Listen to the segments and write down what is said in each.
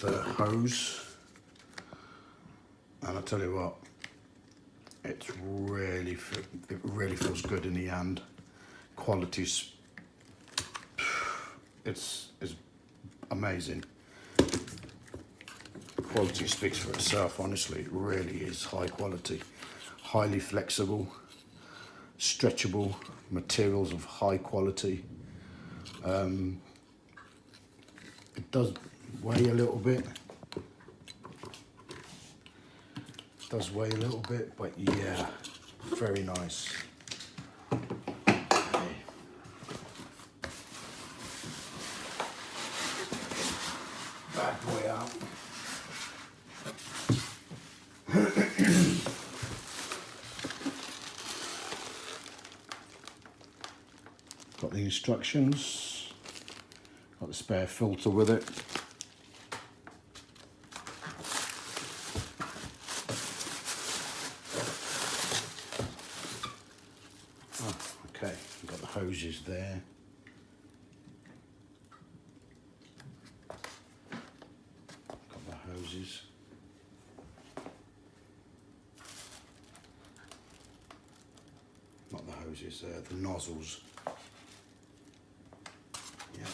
the hose, and I tell you what, it really feels good in the hand. Quality's it's amazing. Quality speaks for itself, honestly. It really is high quality, highly flexible, stretchable materials of high quality. It does weigh a little bit. It does weigh a little bit, but yeah, very nice. Okay. Bad boy out. Got the instructions, got the spare filter with it. Oh, okay, got the hoses there. Got the hoses. Not the hoses, the nozzles. Yeah.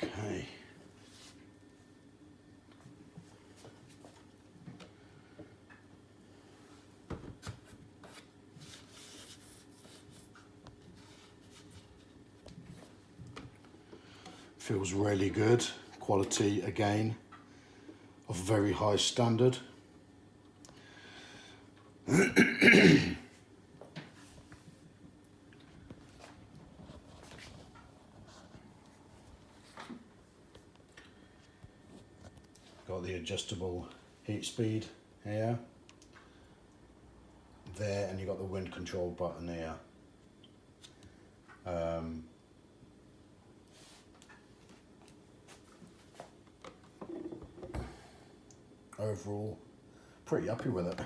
Okay. Feels really good. Quality again of very high standard. Got the adjustable heat speed here, there, and you got the wind control button here. Overall, pretty happy with it.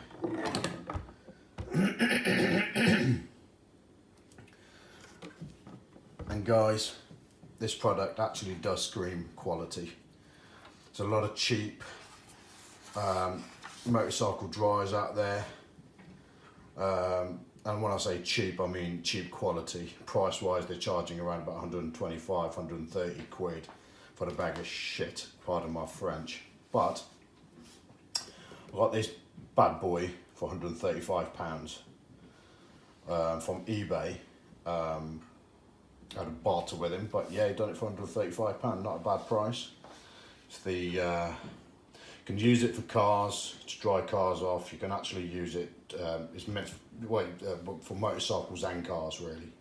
And guys, this product actually does scream quality. There's a lot of cheap motorcycle dryers out there, and when I say cheap, I mean cheap quality. Price wise, they're charging around about 125, 130 quid for the bag of shit, pardon my French. But I got this bad boy for £135 from eBay. I had a barter with him, but yeah, he done it for £135, not a bad price. It's the you can use it for cars, to dry cars off. You can actually use it, it's meant for motorcycles and cars really.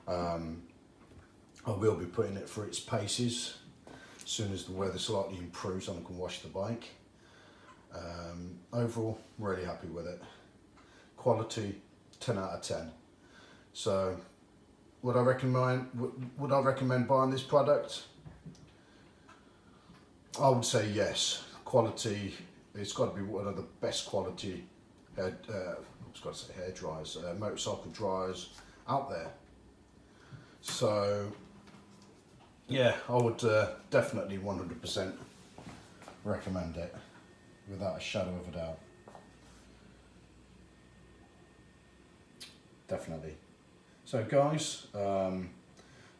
I will be putting it for its paces as soon as the weather slightly improves and I can wash the bike. Overall, really happy with it. Quality, 10 out of 10. So, would I recommend buying this product? I would say yes. Quality, it's got to be one of the best quality hair dryers, motorcycle dryers out there. So, yeah, I would definitely 100% recommend it, without a shadow of a doubt. Definitely. So guys, do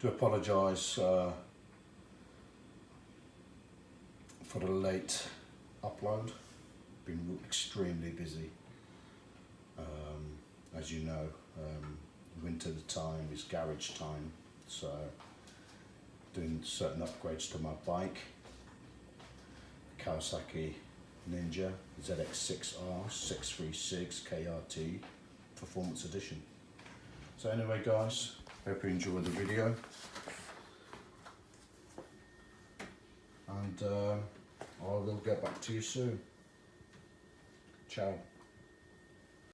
apologise for the late upload. Been extremely busy. As you know, winter time is garage time, so doing certain upgrades to my bike. Kawasaki Ninja ZX6R 636 KRT Performance Edition. So anyway guys, hope you enjoyed the video, and I will get back to you soon. Ciao.